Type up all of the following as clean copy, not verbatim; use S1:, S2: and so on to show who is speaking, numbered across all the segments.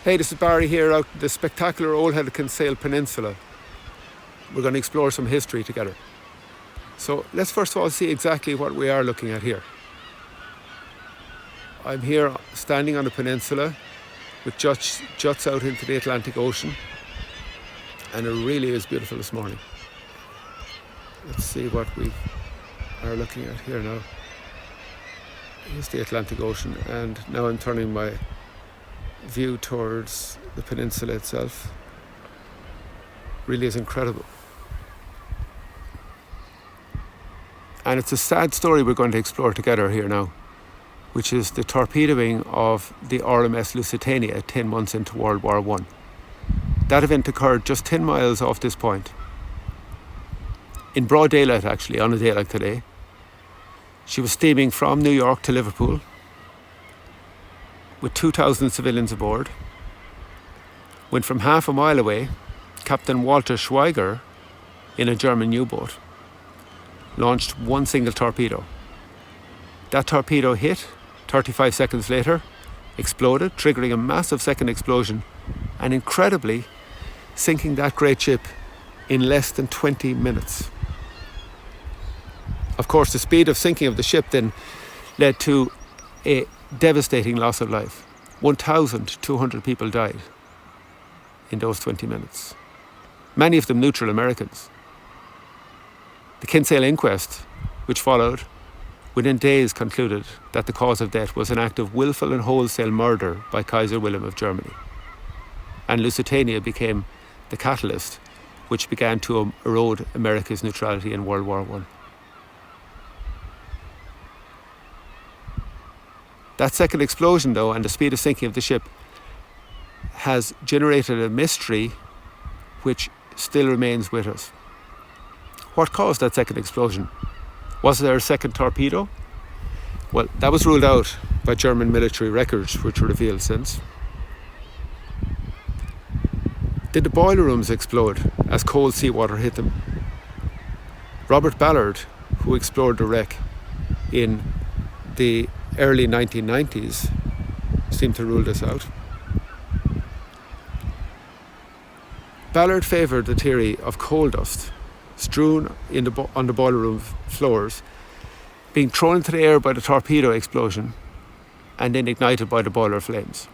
S1: Hey, this is Barry here out the spectacular Old Kinsale Peninsula. We're going to explore some history together. So let's first of all see exactly what we are looking at here. I'm here standing on a peninsula which juts out into the Atlantic Ocean, and it really is beautiful this morning. Let's see what we are looking at here now. Here's the Atlantic Ocean, and now I'm turning my view towards the peninsula itself. Really is incredible. And it's a sad story we're going to explore together here now, which is the torpedoing of the RMS Lusitania 10 months into World War I. That event occurred just 10 miles off this point. In broad daylight, actually, on a day like today. She was steaming from New York to Liverpool with 2,000 civilians aboard. When from half a mile away, Captain Walter Schweiger, in a German U-boat, launched one single torpedo. That torpedo hit 35 seconds later, exploded, triggering a massive second explosion, and incredibly sinking that great ship in less than 20 minutes. Of course, the speed of sinking of the ship then led to a devastating loss of life. 1,200 people died in those 20 minutes. Many of them neutral Americans. The Kinsale inquest, which followed, within days concluded that the cause of death was an act of willful and wholesale murder by Kaiser Wilhelm of Germany. And Lusitania became the catalyst which began to erode America's neutrality in World War I. That second explosion, though, and the speed of sinking of the ship has generated a mystery which still remains with us. What caused that second explosion? Was there a second torpedo? Well, that was ruled out by German military records, which were revealed since. Did the boiler rooms explode as cold seawater hit them? Robert Ballard, who explored the wreck in the early 1990s, seemed to rule this out. Ballard favoured the theory of coal dust strewn on the boiler room floors, being thrown into the air by the torpedo explosion and then ignited by the boiler flames.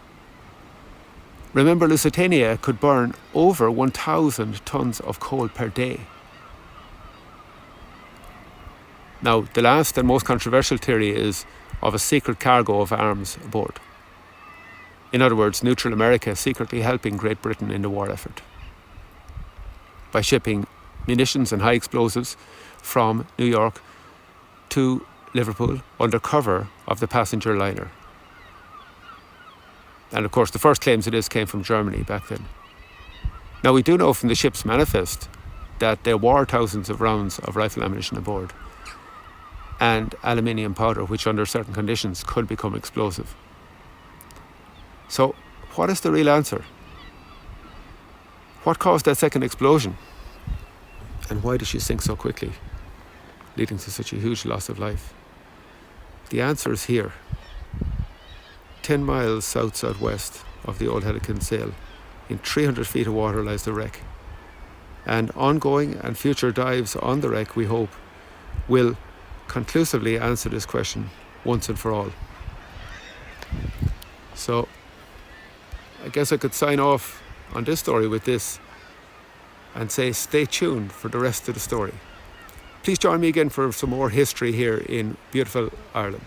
S1: Remember, Lusitania could burn over 1,000 tons of coal per day. Now, the last and most controversial theory is of a secret cargo of arms aboard. In other words, neutral America secretly helping Great Britain in the war effort by shipping munitions and high explosives from New York to Liverpool under cover of the passenger liner. And of course, the first claims of this came from Germany back then. Now, we do know from the ship's manifest that there were thousands of rounds of rifle ammunition aboard and aluminium powder, which under certain conditions could become explosive. So, what is the real answer? What caused that second explosion? And why did she sink so quickly, leading to such a huge loss of life? The answer is here. 10 miles south-southwest of the Old Kinsale, in 300 feet of water, lies the wreck. And ongoing and future dives on the wreck, we hope, will conclusively answer this question once and for all. So, I guess I could sign off on this story with this and say stay tuned for the rest of the story. Please join me again for some more history here in beautiful Ireland.